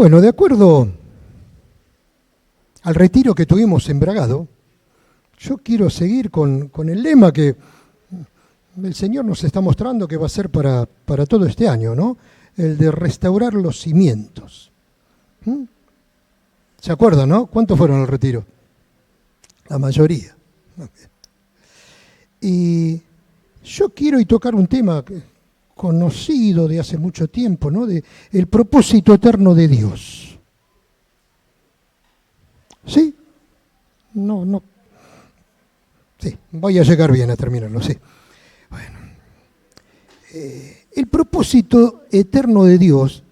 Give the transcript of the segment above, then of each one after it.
Bueno, de acuerdo al retiro que tuvimos en Bragado, yo quiero seguir con el lema que el Señor nos está mostrando que va a ser para todo este año, ¿no? El de restaurar los cimientos. ¿Se acuerdan, no? ¿Cuántos fueron al retiro? La mayoría. Y yo quiero tocar un tema conocido de hace mucho tiempo, ¿no? De el propósito eterno de Dios. ¿Sí? No. Sí, voy a llegar bien a terminarlo, sí. Bueno. El propósito eterno de Dios,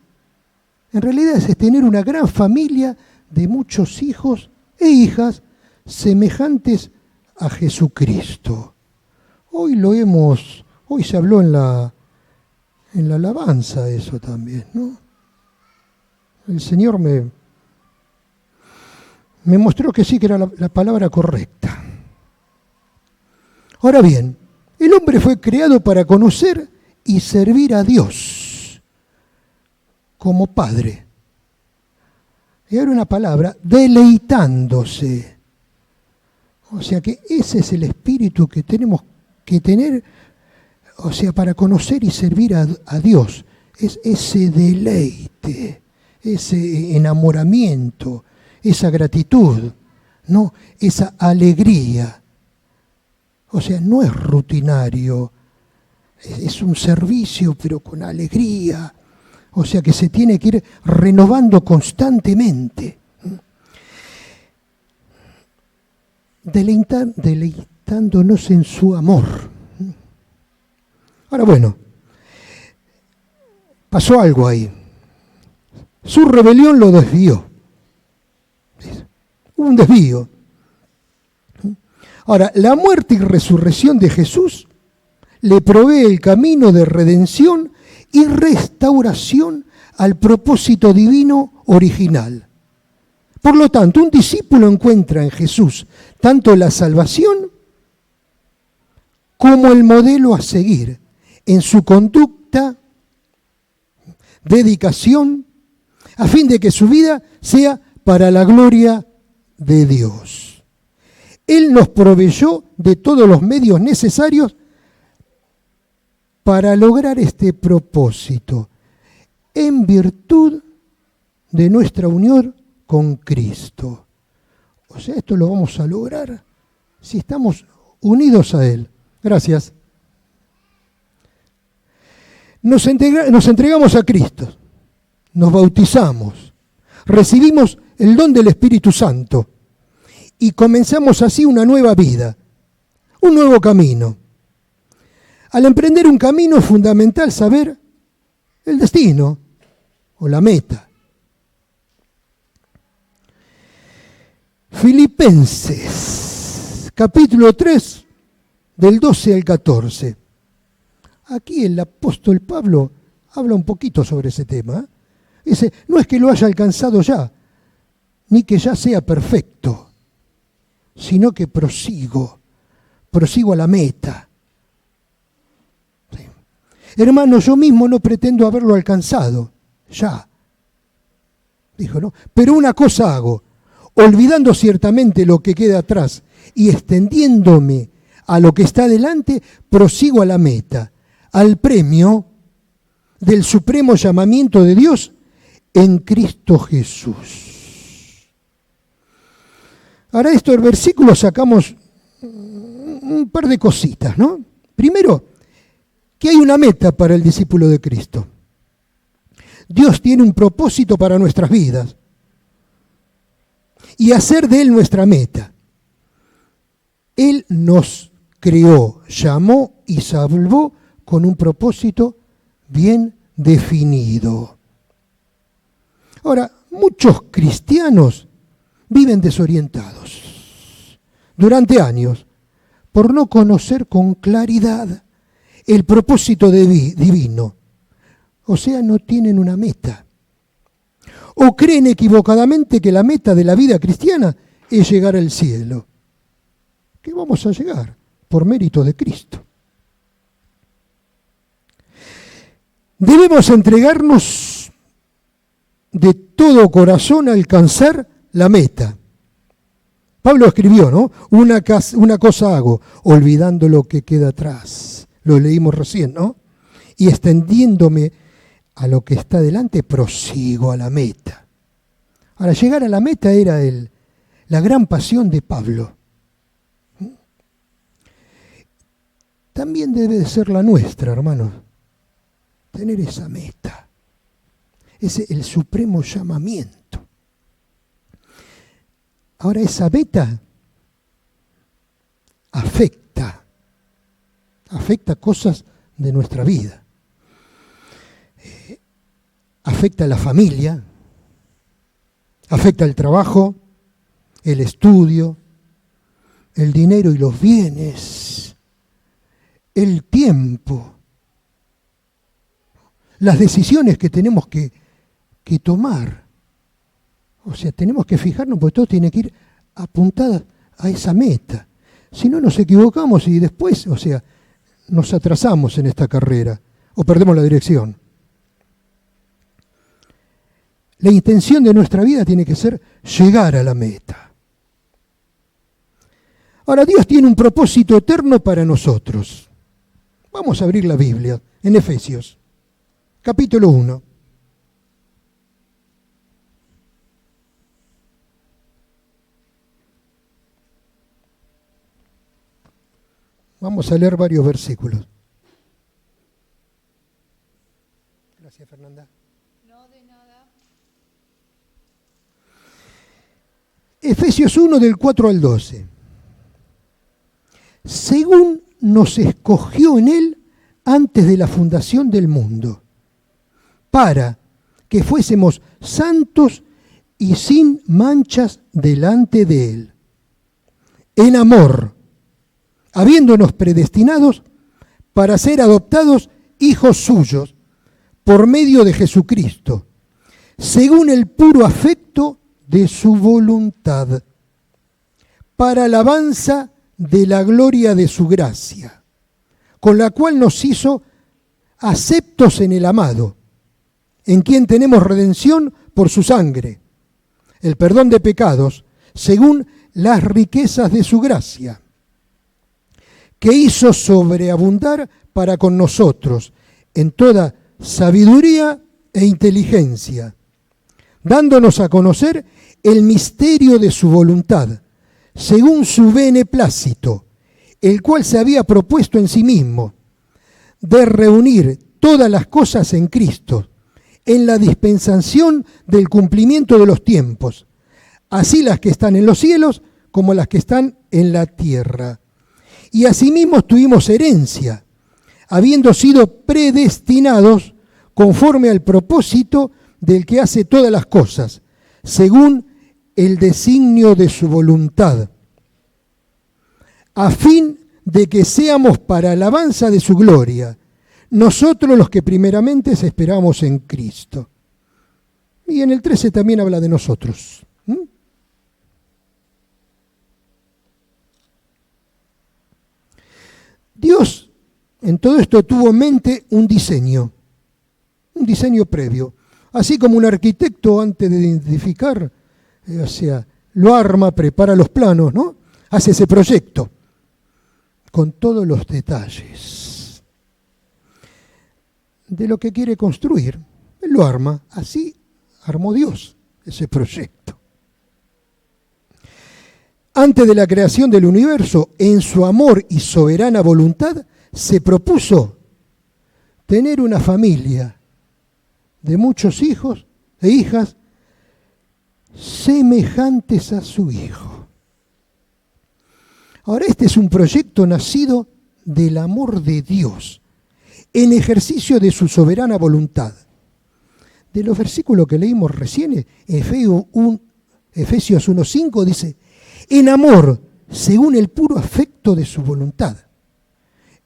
en realidad es tener una gran familia de muchos hijos e hijas semejantes a Jesucristo. Hoy se habló en la alabanza eso también, ¿no? El Señor me mostró que sí, que era la palabra correcta. Ahora bien, el hombre fue creado para conocer y servir a Dios como Padre. Y ahora una palabra, deleitándose. O sea que ese es el espíritu que tenemos que tener, o sea, para conocer y servir a Dios. Es ese deleite, ese enamoramiento, esa gratitud, ¿no? Esa alegría. O sea, no es rutinario, es un servicio, pero con alegría. O sea que se tiene que ir renovando constantemente. Deleitándonos en su amor. Ahora bueno, pasó algo ahí. Su rebelión lo desvió. Hubo un desvío. Ahora, la muerte y resurrección de Jesús le provee el camino de redención y restauración al propósito divino original. Por lo tanto, un discípulo encuentra en Jesús tanto la salvación como el modelo a seguir en su conducta, dedicación, a fin de que su vida sea para la gloria de Dios. Él nos proveyó de todos los medios necesarios para lograr este propósito, en virtud de nuestra unión con Cristo. O sea, esto lo vamos a lograr si estamos unidos a Él. Gracias. Nos entregamos a Cristo, nos bautizamos, recibimos el don del Espíritu Santo y comenzamos así una nueva vida, un nuevo camino. Al emprender un camino es fundamental saber el destino o la meta. Filipenses, capítulo 3, del 12 al 14. Aquí el apóstol Pablo habla un poquito sobre ese tema. Dice, no es que lo haya alcanzado ya, ni que ya sea perfecto, sino que prosigo a la meta. Sí. Hermano, yo mismo no pretendo haberlo alcanzado, ya. Dijo, ¿no? Pero una cosa hago, olvidando ciertamente lo que queda atrás y extendiéndome a lo que está delante, prosigo a la meta, al premio del supremo llamamiento de Dios en Cristo Jesús. Ahora, estos versículos sacamos un par de cositas, ¿no? Primero, que hay una meta para el discípulo de Cristo. Dios tiene un propósito para nuestras vidas y hacer de Él nuestra meta. Él nos creó, llamó y salvó con un propósito bien definido. Ahora, muchos cristianos viven desorientados durante años por no conocer con claridad el propósito divino. O sea, no tienen una meta. O creen equivocadamente que la meta de la vida cristiana es llegar al cielo. Que vamos a llegar por mérito de Cristo. Debemos entregarnos de todo corazón alcanzar la meta. Pablo escribió, ¿no? Una cosa hago, olvidando lo que queda atrás. Lo leímos recién, ¿no? Y extendiéndome a lo que está delante, prosigo a la meta. Ahora, llegar a la meta era la gran pasión de Pablo. También debe de ser la nuestra, hermanos. Tener esa meta. Es el supremo llamamiento. Ahora, esa meta afecta cosas de nuestra vida. Afecta a la familia, afecta el trabajo, el estudio, el dinero y los bienes, el tiempo, las decisiones que tenemos que tomar. O sea, tenemos que fijarnos porque todo tiene que ir apuntado a esa meta. Si no, nos equivocamos y después, o sea, nos atrasamos en esta carrera o perdemos la dirección. La intención de nuestra vida tiene que ser llegar a la meta. Ahora, Dios tiene un propósito eterno para nosotros. Vamos a abrir la Biblia en Efesios, capítulo 1. Vamos a leer varios versículos. Gracias, Fernanda. No, de nada. Efesios 1 del 4 al 12. Según nos escogió en Él antes de la fundación del mundo, para que fuésemos santos y sin manchas delante de Él. En amor, habiéndonos predestinados para ser adoptados hijos suyos por medio de Jesucristo, según el puro afecto de su voluntad, para alabanza de la gloria de su gracia, con la cual nos hizo aceptos en el amado, en quien tenemos redención por su sangre, el perdón de pecados, según las riquezas de su gracia, que hizo sobreabundar para con nosotros en toda sabiduría e inteligencia, dándonos a conocer el misterio de su voluntad, según su beneplácito, el cual se había propuesto en sí mismo, de reunir todas las cosas en Cristo, en la dispensación del cumplimiento de los tiempos, así las que están en los cielos como las que están en la tierra. Y asimismo tuvimos herencia, habiendo sido predestinados conforme al propósito del que hace todas las cosas, según el designio de su voluntad, a fin de que seamos para alabanza de su gloria, nosotros los que primeramente esperamos en Cristo. Y en el 13 también habla de nosotros. Dios en todo esto tuvo en mente un diseño previo. Así como un arquitecto antes de edificar, o sea, lo arma, prepara los planos, ¿no? Hace ese proyecto con todos los detalles de lo que quiere construir. Él lo arma, así armó Dios ese proyecto. Antes de la creación del universo, en su amor y soberana voluntad, se propuso tener una familia de muchos hijos e hijas semejantes a su Hijo. Ahora, este es un proyecto nacido del amor de Dios, en ejercicio de su soberana voluntad. De los versículos que leímos recién, Efesios 1:5 dice, en amor, según el puro afecto de su voluntad.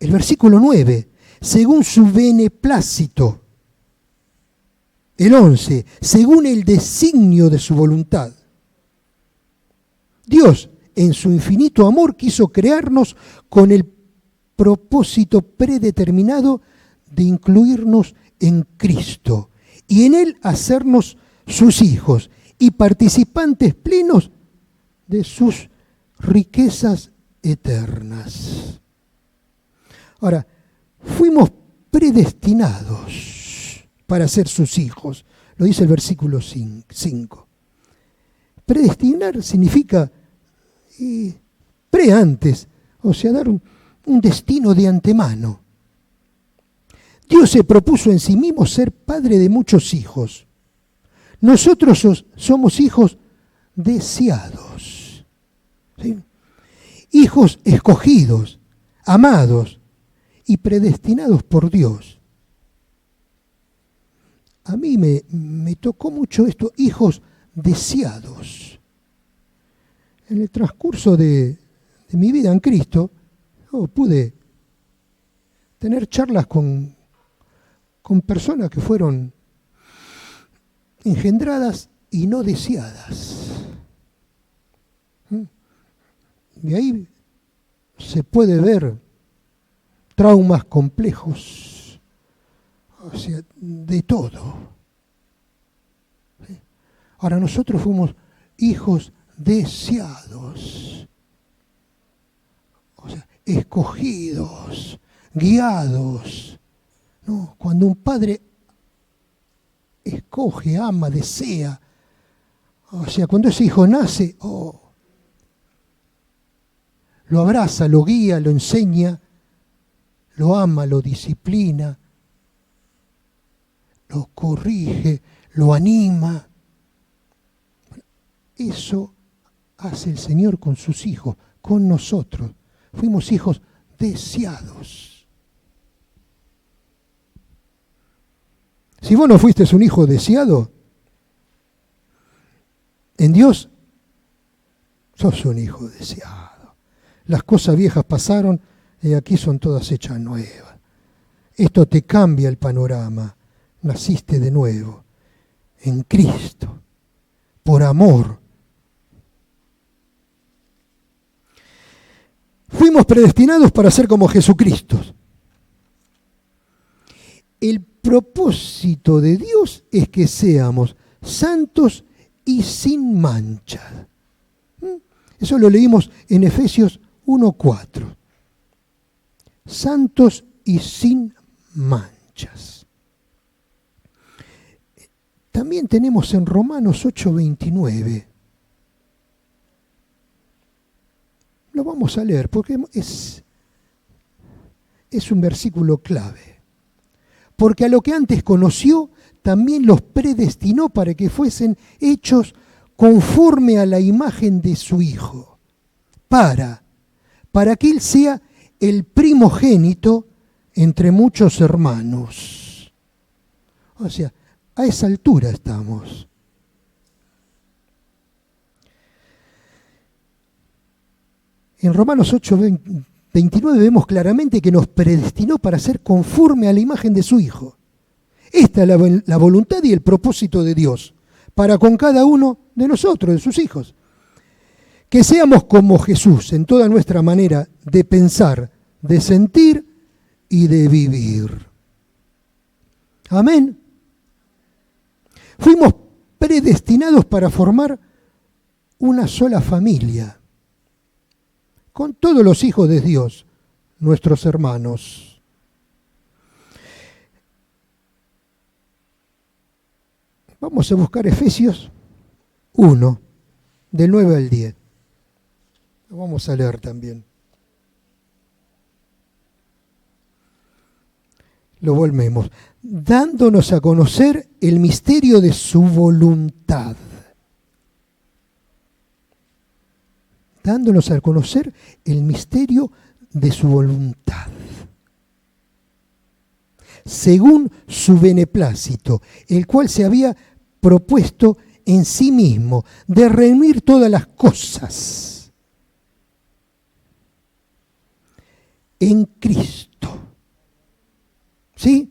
El versículo 9, según su beneplácito. El 11, según el designio de su voluntad. Dios, en su infinito amor, quiso crearnos con el propósito predeterminado de incluirnos en Cristo y en Él hacernos sus hijos y participantes plenos de sus riquezas eternas. Ahora, fuimos predestinados para ser sus hijos, lo dice el versículo 5. Predestinar significa antes, o sea, dar un destino de antemano. Dios se propuso en sí mismo ser padre de muchos hijos. Nosotros somos hijos deseados, ¿sí? Hijos escogidos, amados y predestinados por Dios. A mí me tocó mucho esto, hijos deseados. En el transcurso de mi vida en Cristo, yo pude tener charlas con personas que fueron engendradas y no deseadas. Y ahí se puede ver traumas complejos, o sea, de todo. Ahora nosotros fuimos hijos deseados, o sea, escogidos, guiados. ¿No? Cuando un padre escoge, ama, desea, o sea, cuando ese hijo nace, lo abraza, lo guía, lo enseña, lo ama, lo disciplina, lo corrige, lo anima. Eso hace el Señor con sus hijos, con nosotros. Fuimos hijos deseados. Si vos no fuiste un hijo deseado, en Dios sos un hijo deseado. Las cosas viejas pasaron y aquí son todas hechas nuevas. Esto te cambia el panorama. Naciste de nuevo, en Cristo, por amor. Fuimos predestinados para ser como Jesucristo. El propósito de Dios es que seamos santos y sin mancha. Eso lo leímos en Efesios 1:4. Santos y sin manchas. También tenemos en Romanos 8:29. Lo vamos a leer porque es un versículo clave. Porque a lo que antes conoció, también los predestinó para que fuesen hechos conforme a la imagen de su Hijo, para que Él sea el primogénito entre muchos hermanos. O sea, a esa altura estamos. En Romanos 8:29 vemos claramente que nos predestinó para ser conforme a la imagen de su Hijo. Esta es la voluntad y el propósito de Dios para con cada uno de nosotros, de sus hijos. Que seamos como Jesús en toda nuestra manera de pensar, de sentir y de vivir. Amén. Fuimos predestinados para formar una sola familia, con todos los hijos de Dios, nuestros hermanos. Vamos a buscar Efesios 1, del 9 al 10. Lo vamos a leer también. Lo volvemos. Dándonos a conocer el misterio de su voluntad. Dándonos a conocer el misterio de su voluntad. Según su beneplácito, el cual se había propuesto en sí mismo, de reunir todas las cosas en Cristo. ¿Sí?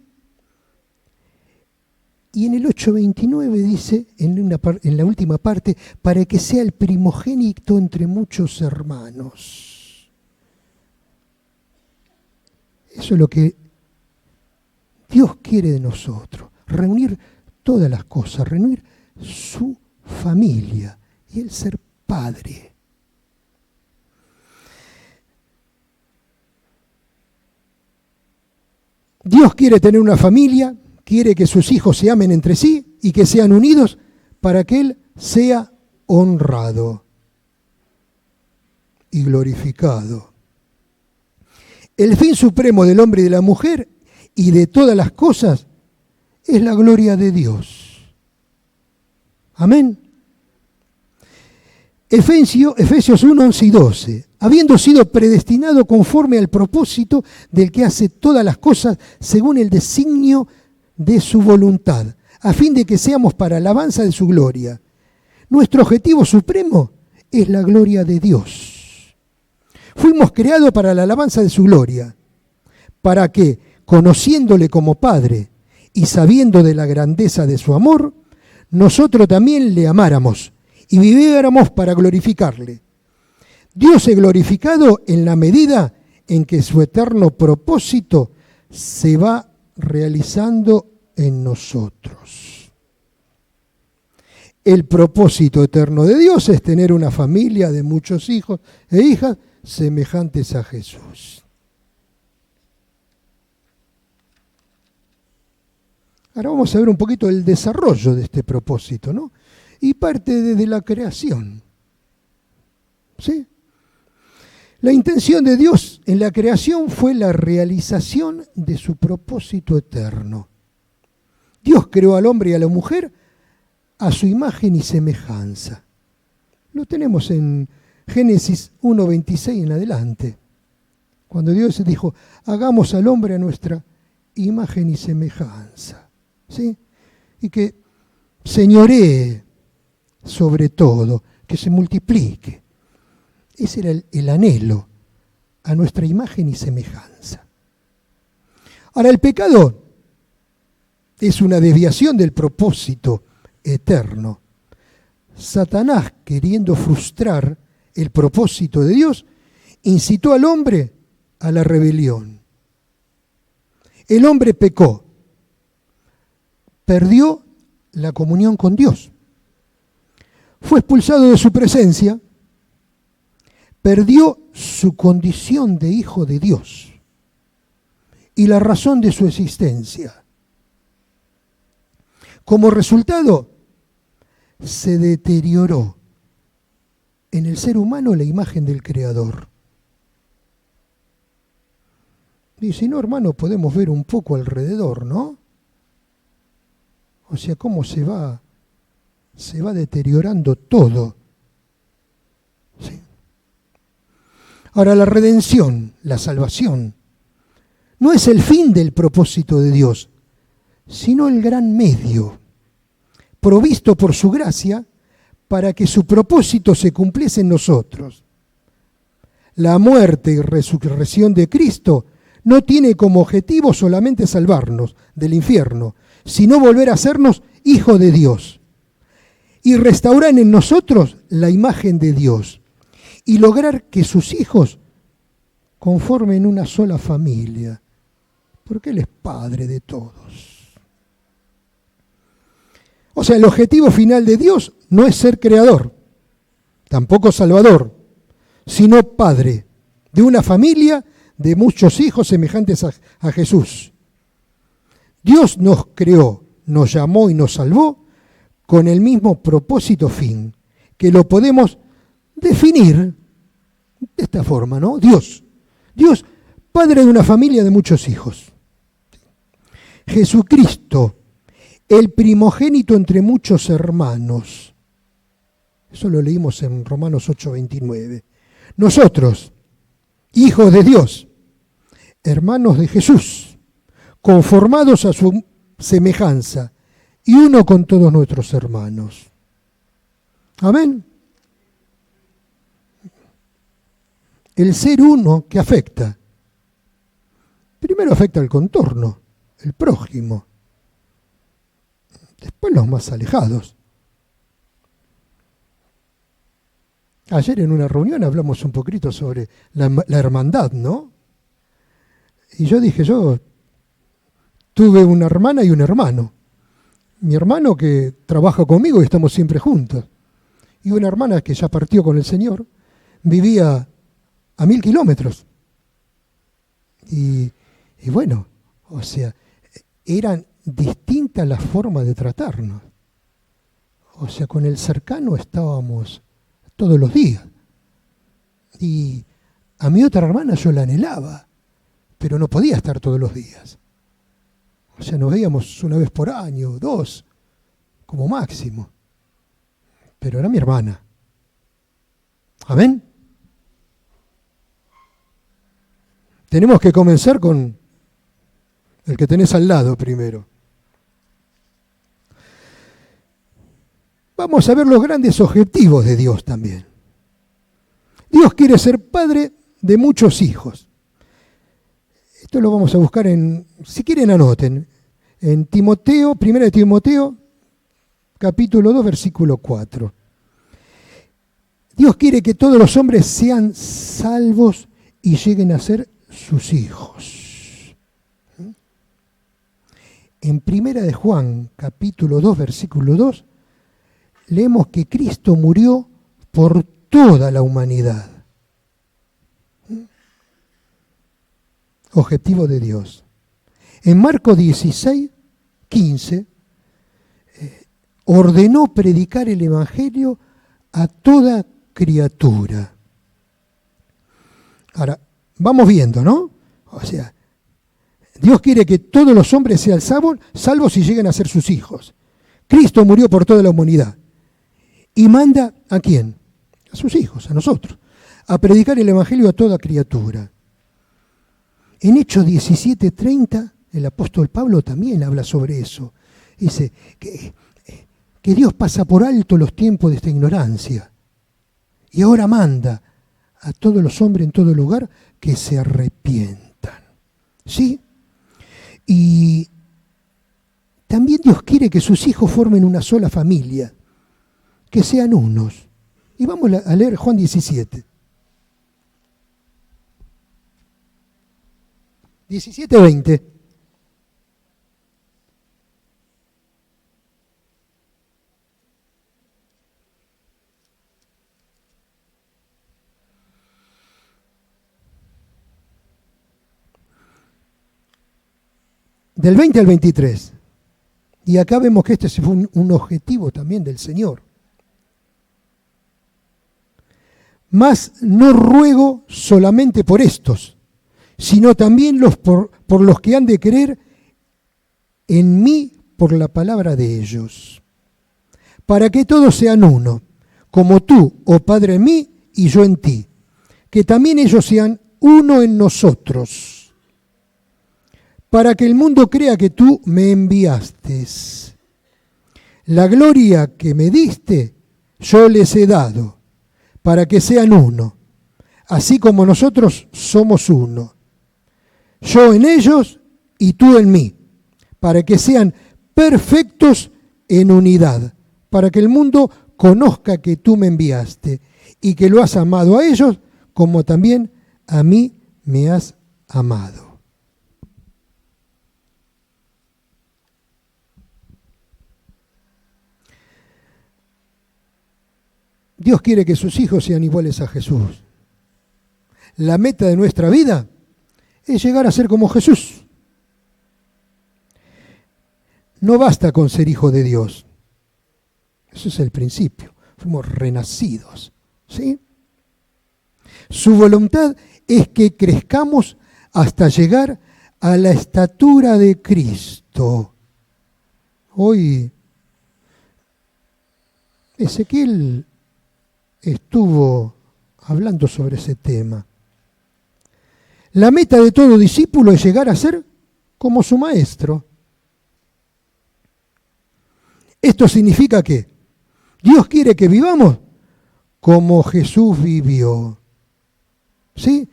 Y en el 8:29 dice, en la última parte, para que sea el primogénito entre muchos hermanos. Eso es lo que Dios quiere de nosotros, reunir todas las cosas, reunir su familia y el ser padre. Dios quiere tener una familia, quiere que sus hijos se amen entre sí y que sean unidos para que Él sea honrado y glorificado. El fin supremo del hombre y de la mujer y de todas las cosas es la gloria de Dios. Amén. Efesios 1, 11 y 12. Habiendo sido predestinado conforme al propósito del que hace todas las cosas según el designio de su voluntad, a fin de que seamos para alabanza de su gloria. Nuestro objetivo supremo es la gloria de Dios. Fuimos creados para la alabanza de su gloria, para que, conociéndole como Padre y sabiendo de la grandeza de su amor, nosotros también le amáramos y viviéramos para glorificarle. Dios es glorificado en la medida en que su eterno propósito se va realizando en nosotros. El propósito eterno de Dios es tener una familia de muchos hijos e hijas semejantes a Jesús. Ahora vamos a ver un poquito el desarrollo de este propósito, ¿no? Y parte desde la creación. ¿Sí? La intención de Dios en la creación fue la realización de su propósito eterno. Dios creó al hombre y a la mujer a su imagen y semejanza. Lo tenemos en Génesis 1:26 en adelante, cuando Dios dijo, hagamos al hombre a nuestra imagen y semejanza, ¿sí? Y que señoree sobre todo, que se multiplique. Ese era el anhelo, a nuestra imagen y semejanza. Ahora, el pecado es una desviación del propósito eterno. Satanás, queriendo frustrar el propósito de Dios, incitó al hombre a la rebelión. El hombre pecó, perdió la comunión con Dios, fue expulsado de su presencia, perdió su condición de hijo de Dios y la razón de su existencia. Como resultado, se deterioró en el ser humano la imagen del Creador. Y si no, hermano, podemos ver un poco alrededor, ¿no? O sea, cómo se va deteriorando todo. ¿Sí? Ahora, la redención, la salvación, no es el fin del propósito de Dios, sino el gran medio, provisto por su gracia para que su propósito se cumpliese en nosotros. La muerte y resurrección de Cristo no tiene como objetivo solamente salvarnos del infierno, sino volver a hacernos hijos de Dios y restaurar en nosotros la imagen de Dios y lograr que sus hijos conformen una sola familia, porque Él es Padre de todos. O sea, el objetivo final de Dios no es ser creador, tampoco salvador, sino Padre de una familia de muchos hijos semejantes a Jesús. Dios nos creó, nos llamó y nos salvó con el mismo propósito fin, que lo podemos definir de esta forma, ¿no? Dios, Padre de una familia de muchos hijos. Jesucristo, el primogénito entre muchos hermanos. Eso lo leímos en Romanos 8:29. Nosotros, hijos de Dios, hermanos de Jesús, conformados a su semejanza y uno con todos nuestros hermanos. Amén. El ser uno que afecta. Primero afecta al contorno, el prójimo. Después los más alejados. Ayer en una reunión hablamos un poquito sobre la hermandad, ¿no? Y yo dije, yo tuve una hermana y un hermano. mi hermano que trabaja conmigo y estamos siempre juntos. Y una hermana que ya partió con el Señor, vivía a 1000 kilómetros. Y bueno, o sea, eran distintas las formas de tratarnos. O sea, con el cercano estábamos todos los días. Y a mi otra hermana yo la anhelaba, pero no podía estar todos los días. O sea, nos veíamos una vez por año, 2, como máximo. Pero era mi hermana. ¿Amén? Tenemos que comenzar con el que tenés al lado primero. Vamos a ver los grandes objetivos de Dios también. Dios quiere ser padre de muchos hijos. Esto lo vamos a buscar si quieren anoten, en Timoteo, 1 Timoteo, capítulo 2, versículo 4. Dios quiere que todos los hombres sean salvos y lleguen a ser sus hijos. En 1 Juan, capítulo 2, versículo 2, leemos que Cristo murió por toda la humanidad. Objetivo de Dios. En Marcos 16, 15, ordenó predicar el Evangelio a toda criatura. Ahora, vamos viendo, ¿no? O sea, Dios quiere que todos los hombres sean salvos y lleguen a ser sus hijos. Cristo murió por toda la humanidad. Y manda ¿a quién? A sus hijos, a nosotros, a predicar el Evangelio a toda criatura. En Hechos 17:30, el apóstol Pablo también habla sobre eso. Dice que Dios pasa por alto los tiempos de esta ignorancia y ahora manda a todos los hombres en todo lugar que se arrepientan. ¿Sí? Y también Dios quiere que sus hijos formen una sola familia, que sean unos. Y vamos a leer Juan 17. 17:20. Del 20 al 23. Y acá vemos que este fue un objetivo también del Señor. Mas no ruego solamente por estos, sino también por los que han de creer en mí por la palabra de ellos, para que todos sean uno, como tú, oh Padre, en mí y yo en ti, que también ellos sean uno en nosotros, para que el mundo crea que tú me enviaste. La gloria que me diste, yo les he dado, para que sean uno, así como nosotros somos uno. Yo en ellos y tú en mí, para que sean perfectos en unidad, para que el mundo conozca que tú me enviaste y que lo has amado a ellos como también a mí me has amado. Dios quiere que sus hijos sean iguales a Jesús. La meta de nuestra vida es llegar a ser como Jesús. No basta con ser hijo de Dios. Eso es el principio. Fuimos renacidos, ¿sí? Su voluntad es que crezcamos hasta llegar a la estatura de Cristo. Hoy Ezequiel estuvo hablando sobre ese tema. La meta de todo discípulo es llegar a ser como su maestro. Esto significa que Dios quiere que vivamos como Jesús vivió. ¿Sí?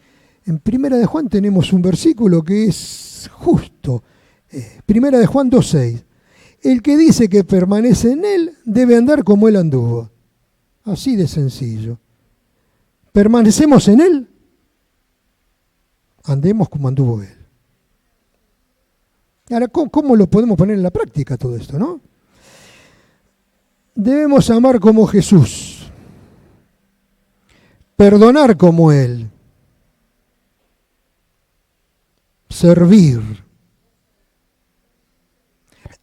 En 1 Juan tenemos un versículo que es justo. 1 Juan 2:6. El que dice que permanece en él debe andar como él anduvo. Así de sencillo. ¿Permanecemos en él? Andemos como anduvo él. Ahora, ¿cómo lo podemos poner en la práctica todo esto, no? Debemos amar como Jesús, perdonar como Él, servir,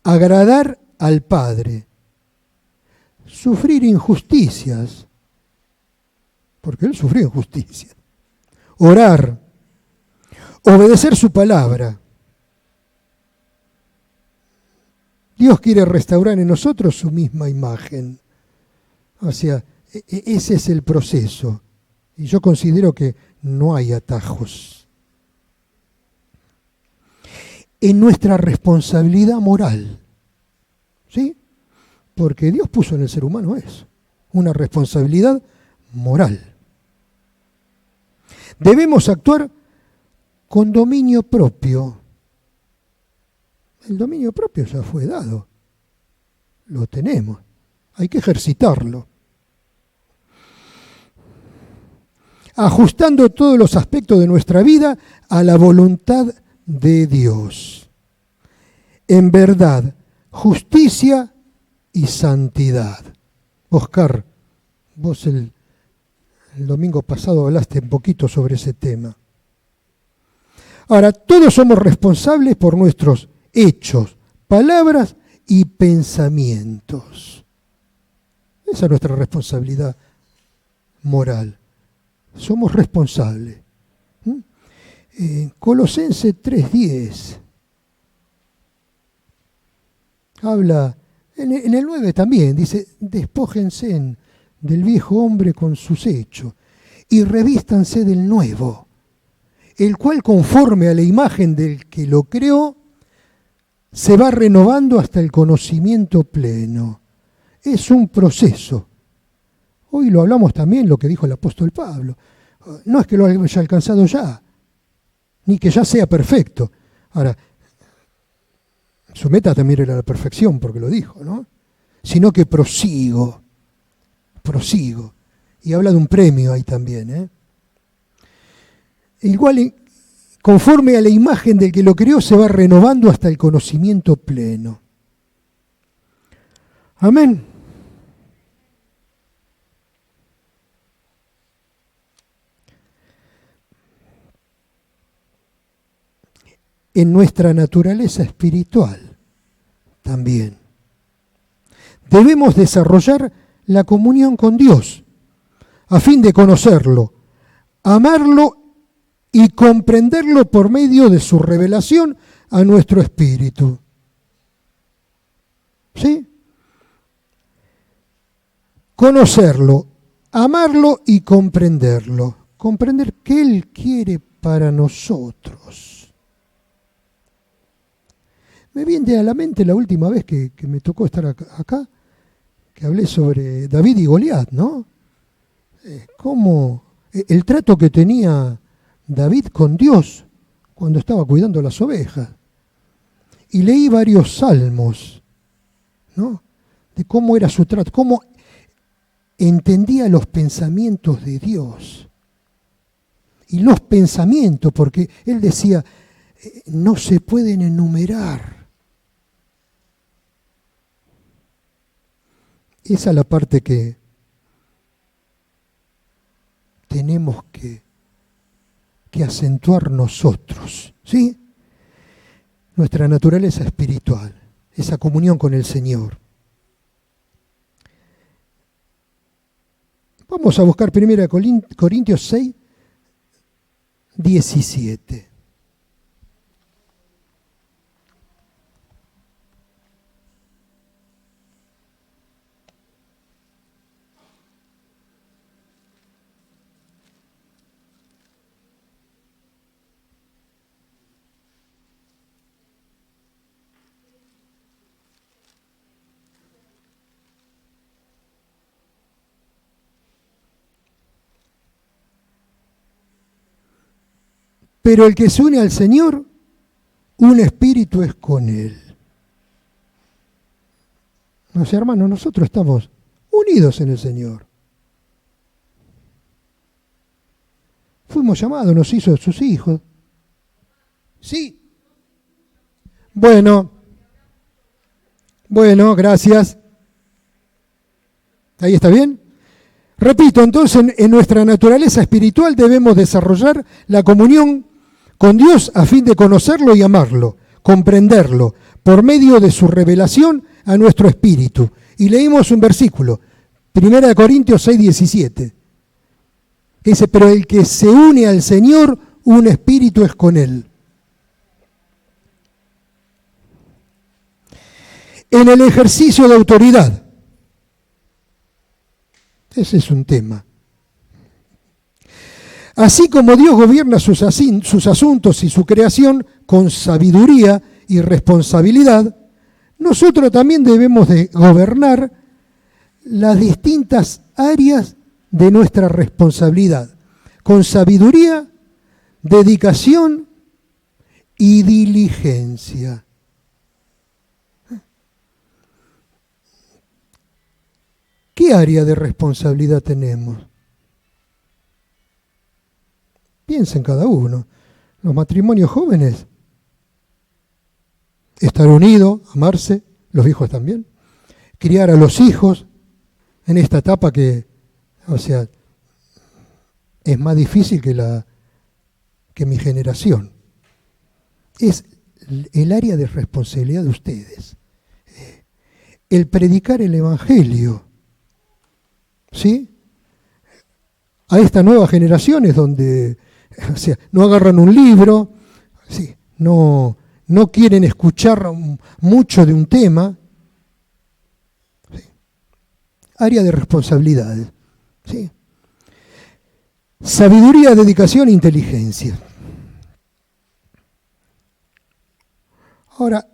agradar al Padre, sufrir injusticias, porque Él sufrió injusticias, orar, obedecer su palabra. Dios quiere restaurar en nosotros su misma imagen. O sea, ese es el proceso. Y yo considero que no hay atajos. En nuestra responsabilidad moral, ¿sí? Porque Dios puso en el ser humano eso, una responsabilidad moral. Debemos actuar con dominio propio. El dominio propio ya fue dado, lo tenemos, hay que ejercitarlo. Ajustando todos los aspectos de nuestra vida a la voluntad de Dios. En verdad, justicia y santidad. Oscar, vos el domingo pasado hablaste un poquito sobre ese tema. Ahora, todos somos responsables por nuestros hechos, palabras y pensamientos. Esa es nuestra responsabilidad moral. Somos responsables. Colosenses 3:10 habla, en el 9 también, dice, despójense del viejo hombre con sus hechos y revístanse del nuevo, el cual conforme a la imagen del que lo creó, se va renovando hasta el conocimiento pleno. Es un proceso. Hoy lo hablamos también, lo que dijo el apóstol Pablo. No es que lo haya alcanzado ya, ni que ya sea perfecto. Ahora, su meta también era la perfección, porque lo dijo, ¿no? Sino que prosigo. Y habla de un premio ahí también, ¿eh? Igual, conforme a la imagen del que lo creó, se va renovando hasta el conocimiento pleno. Amén. En nuestra naturaleza espiritual también debemos desarrollar la comunión con Dios a fin de conocerlo, amarlo y comprenderlo por medio de su revelación a nuestro espíritu. ¿Sí? Conocerlo, amarlo y comprenderlo. Comprender qué Él quiere para nosotros. Me viene a la mente la última vez que me tocó estar acá, que hablé sobre David y Goliat, ¿no? Cómo el trato que tenía David con Dios cuando estaba cuidando las ovejas. Y leí varios salmos, ¿no? De cómo era su trato, cómo entendía los pensamientos de Dios. Y los pensamientos, porque él decía, no se pueden enumerar. Esa es la parte que tenemos que acentuar nosotros, ¿sí? Nuestra naturaleza espiritual, esa comunión con el Señor. Vamos a buscar 1 Corintios 6, 17. Pero el que se une al Señor, un espíritu es con Él. No sé, hermanos, nosotros estamos unidos en el Señor. Fuimos llamados, nos hizo sus hijos. Sí. Bueno, gracias. ¿Ahí está bien? Repito, entonces en nuestra naturaleza espiritual debemos desarrollar la comunión con Dios a fin de conocerlo y amarlo, comprenderlo, por medio de su revelación a nuestro espíritu. Y leímos un versículo, 1 Corintios 6, 17, que dice, pero el que se une al Señor, un espíritu es con él. En el ejercicio de autoridad, ese es un tema. Así como Dios gobierna sus asuntos y su creación con sabiduría y responsabilidad, nosotros también debemos de gobernar las distintas áreas de nuestra responsabilidad, con sabiduría, dedicación y diligencia. ¿Qué área de responsabilidad tenemos? Piensen cada uno. Los matrimonios jóvenes, estar unidos, amarse, los hijos también, criar a los hijos en esta etapa que, es más difícil que mi generación. Es el área de responsabilidad de ustedes. El predicar el Evangelio, ¿sí? A estas nuevas generaciones donde no agarran un libro, ¿sí? No quieren escuchar mucho de un tema. ¿Sí? Área de responsabilidades. ¿Sí? Sabiduría, dedicación e inteligencia. Ahora,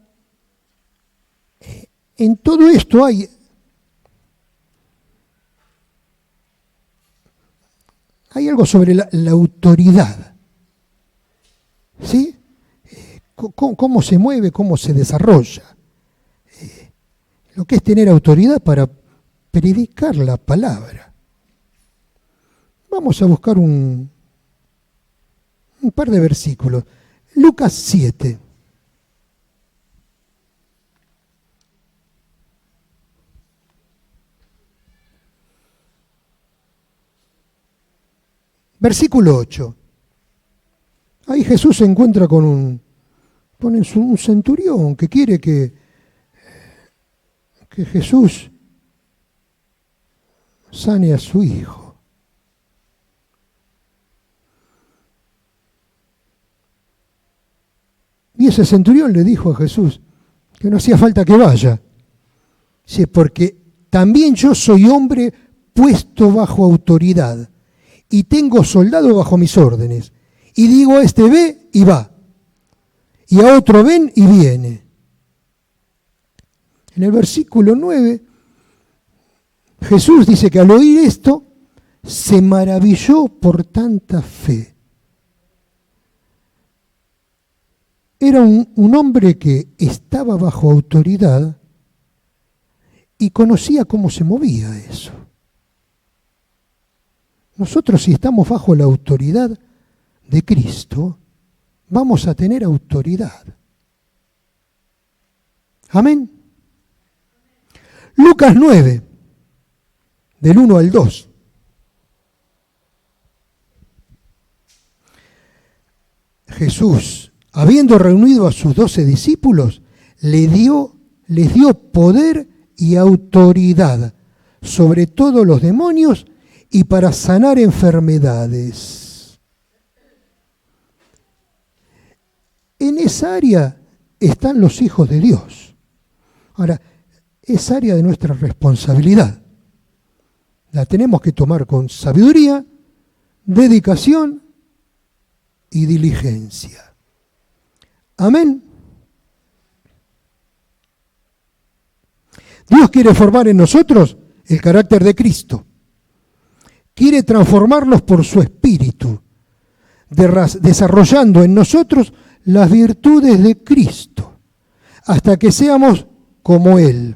en todo esto hay algo sobre la autoridad. ¿Sí? Cómo se mueve, cómo se desarrolla. Lo que es tener autoridad para predicar la palabra. Vamos a buscar un par de versículos. Lucas 7. Versículo 8. Ahí Jesús se encuentra con un centurión que quiere que Jesús sane a su hijo. Y ese centurión le dijo a Jesús que no hacía falta que vaya. Sí, porque también yo soy hombre puesto bajo autoridad y tengo soldado bajo mis órdenes. Y digo a este ve y va. Y a otro ven y viene. En el versículo 9, Jesús dice que al oír esto, se maravilló por tanta fe. Era un hombre que estaba bajo autoridad y conocía cómo se movía eso. Nosotros, si estamos bajo la autoridad de Cristo, vamos a tener autoridad. Amén. Lucas 9, del 1 al 2. Jesús, habiendo reunido a sus 12 discípulos, les dio poder y autoridad sobre todos los demonios y para sanar enfermedades. En esa área están los hijos de Dios. Ahora, es área de nuestra responsabilidad. La tenemos que tomar con sabiduría, dedicación y diligencia. Amén. Dios quiere formar en nosotros el carácter de Cristo. Quiere transformarnos por su espíritu, desarrollando en nosotros las virtudes de Cristo, hasta que seamos como Él.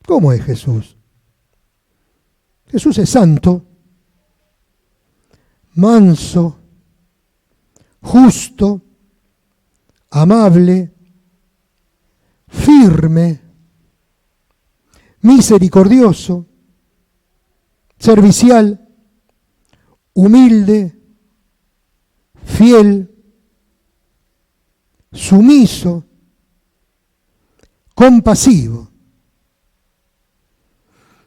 ¿Cómo es Jesús? Jesús es santo, manso, justo, amable, firme, misericordioso, servicial, humilde, fiel, sumiso, compasivo.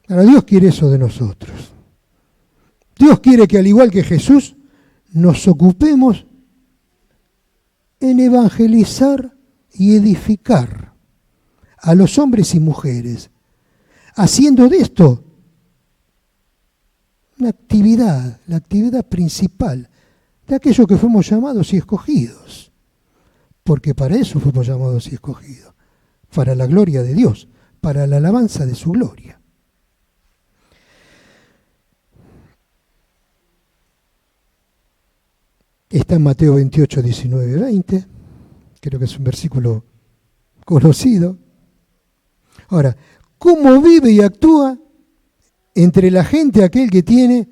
Ahora, Dios quiere eso de nosotros. Dios quiere que, al igual que Jesús, nos ocupemos en evangelizar y edificar a los hombres y mujeres, haciendo de esto una actividad, la actividad principal de aquello que fuimos llamados y escogidos. Porque para eso fuimos llamados y escogidos, para la gloria de Dios, para la alabanza de su gloria. Está en Mateo 28, 19, 20. Creo que es un versículo conocido. Ahora, ¿cómo vive y actúa entre la gente aquel que tiene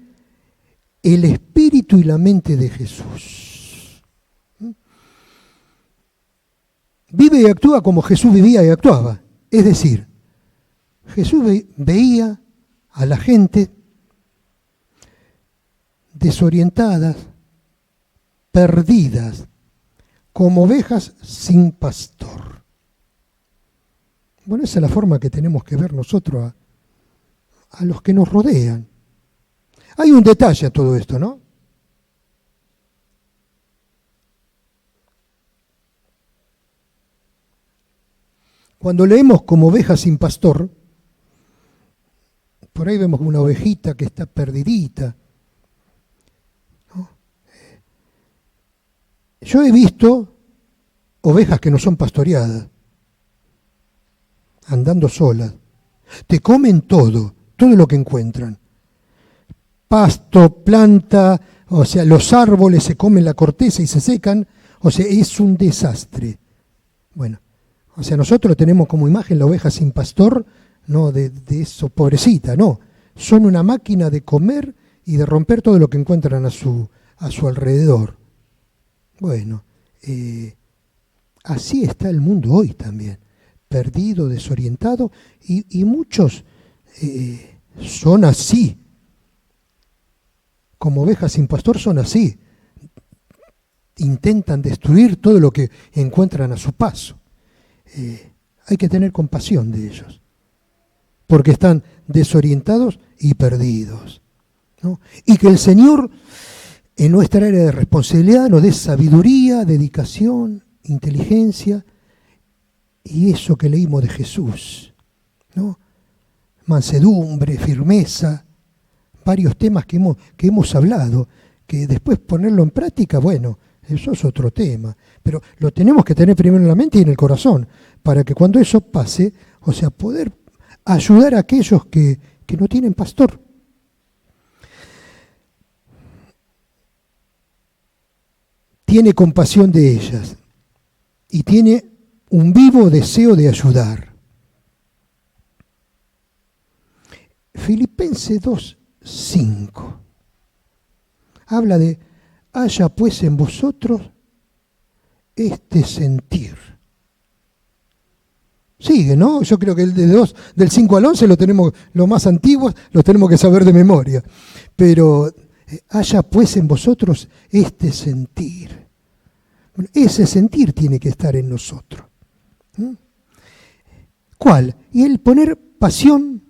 el espíritu y la mente de Jesús? Vive y actúa como Jesús vivía y actuaba. Es decir, Jesús veía a la gente desorientadas, perdidas, como ovejas sin pastor. Bueno, esa es la forma que tenemos que ver nosotros a los que nos rodean. Hay un detalle a todo esto, ¿no? Cuando leemos como ovejas sin pastor, por ahí vemos una ovejita que está perdidita, ¿no? Yo he visto ovejas que no son pastoreadas, andando solas. Te comen todo lo que encuentran. Pasto, planta, o sea, los árboles se comen la corteza y se secan, o sea, es un desastre. Bueno, o sea, nosotros tenemos como imagen la oveja sin pastor, no de eso, pobrecita, no. Son una máquina de comer y de romper todo lo que encuentran a su alrededor. Bueno, así está el mundo hoy también, perdido, desorientado, y muchos son así. Como ovejas sin pastor son así. Intentan destruir todo lo que encuentran a su paso. Hay que tener compasión de ellos, porque están desorientados y perdidos, ¿no? Y que el Señor, en nuestra área de responsabilidad, nos dé sabiduría, dedicación, inteligencia, y eso que leímos de Jesús, ¿no? Mansedumbre, firmeza, varios temas que hemos hablado, que después ponerlo en práctica, bueno, eso es otro tema, pero lo tenemos que tener primero en la mente y en el corazón, para que cuando eso pase, o sea, poder ayudar a aquellos que no tienen pastor. Tiene compasión de ellas y tiene un vivo deseo de ayudar. Filipenses 2:5 habla de: haya pues en vosotros este sentir. Sigue, ¿no? Yo creo que el del 5 al 11 lo tenemos, los más antiguos, los tenemos que saber de memoria. Pero haya pues en vosotros este sentir. Bueno, ese sentir tiene que estar en nosotros. ¿Cuál? Y el poner pasión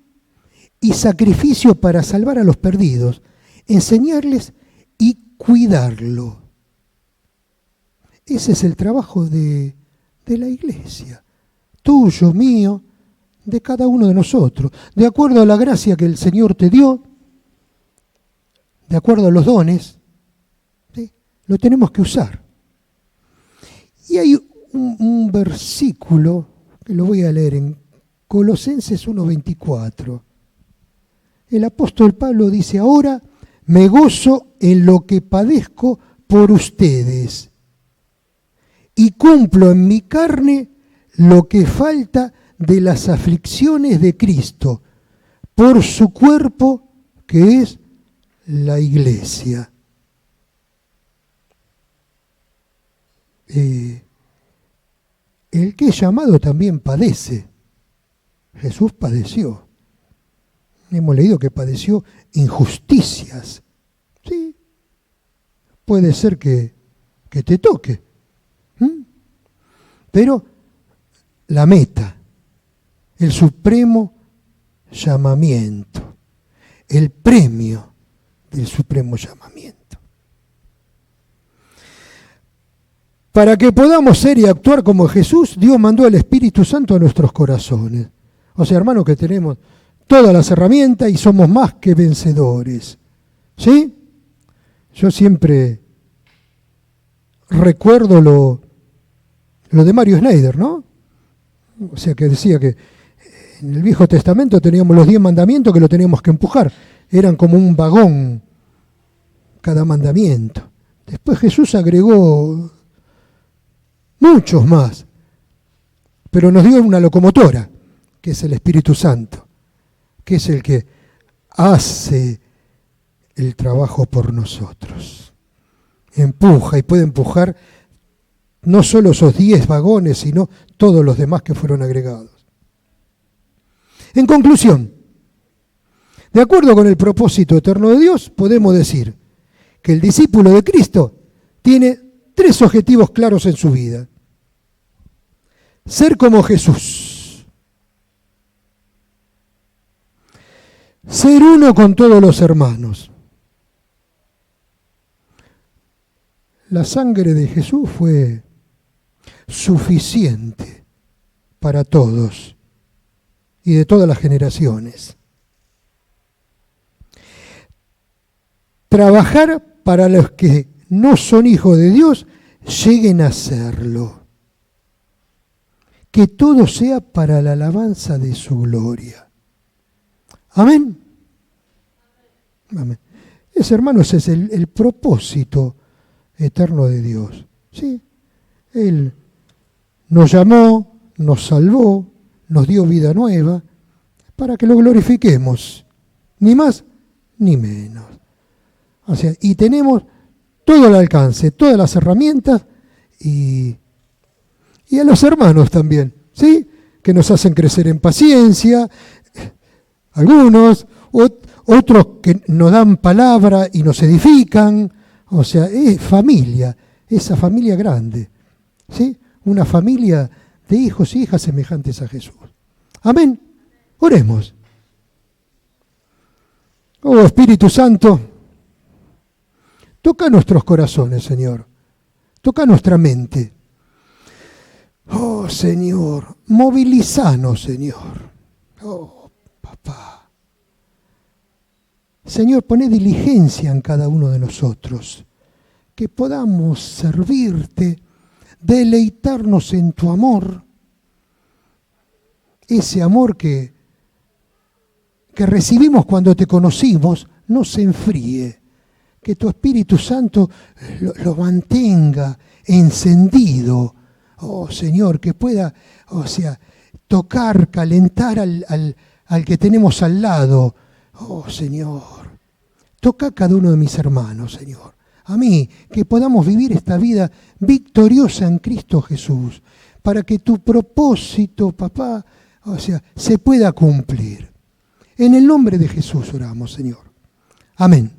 y sacrificio para salvar a los perdidos, enseñarles y cuidarlo. Ese es el trabajo de la iglesia, tuyo, mío, de cada uno de nosotros, de acuerdo a la gracia que el Señor te dio, de acuerdo a los dones, ¿sí? Lo tenemos que usar. Y hay un versículo que lo voy a leer en Colosenses 1:24. El apóstol Pablo dice: ahora me gozo en lo que padezco por ustedes y cumplo en mi carne lo que falta de las aflicciones de Cristo por su cuerpo, que es la iglesia. El que es llamado también padece. Jesús padeció. Hemos leído que padeció injusticias. Sí, puede ser que te toque. Pero la meta, el supremo llamamiento, el premio del supremo llamamiento. Para que podamos ser y actuar como Jesús, Dios mandó el Espíritu Santo a nuestros corazones. O sea, hermanos, que tenemos todas las herramientas y somos más que vencedores. ¿Sí? Yo siempre recuerdo lo de Mario Schneider, ¿no? O sea, que decía que en el Viejo Testamento teníamos los 10 mandamientos que lo teníamos que empujar. Eran como un vagón cada mandamiento. Después Jesús agregó muchos más, pero nos dio una locomotora, que es el Espíritu Santo, que es el que hace el trabajo por nosotros. Empuja y puede empujar no solo esos 10 vagones, sino todos los demás que fueron agregados. En conclusión, de acuerdo con el propósito eterno de Dios, podemos decir que el discípulo de Cristo tiene 3 objetivos claros en su vida. Ser como Jesús. Ser uno con todos los hermanos. La sangre de Jesús fue suficiente para todos y de todas las generaciones. Trabajar para los que no son hijos de Dios, lleguen a serlo. Que todo sea para la alabanza de su gloria. Amén. Amén. Ese, hermanos, es el propósito eterno de Dios. ¿Sí? Él nos llamó, nos salvó, nos dio vida nueva, para que lo glorifiquemos. Ni más ni menos. O sea, y tenemos todo el alcance, todas las herramientas y a los hermanos también, ¿sí? Que nos hacen crecer en paciencia, algunos, otros que nos dan palabra y nos edifican. O sea, es familia, esa familia grande, ¿sí? Una familia de hijos y hijas semejantes a Jesús. Amén. Oremos. Oh Espíritu Santo, toca nuestros corazones, Señor. Toca nuestra mente. Oh, Señor, movilizanos, Señor. Oh, papá. Señor, poné diligencia en cada uno de nosotros, que podamos servirte, deleitarnos en tu amor, ese amor que recibimos cuando te conocimos, no se enfríe, que tu Espíritu Santo lo mantenga encendido. Oh, Señor, que pueda, o sea, tocar, calentar al que tenemos al lado. Oh, Señor, toca a cada uno de mis hermanos, Señor. A mí, que podamos vivir esta vida victoriosa en Cristo Jesús, para que tu propósito, papá, o sea, se pueda cumplir. En el nombre de Jesús oramos, Señor. Amén.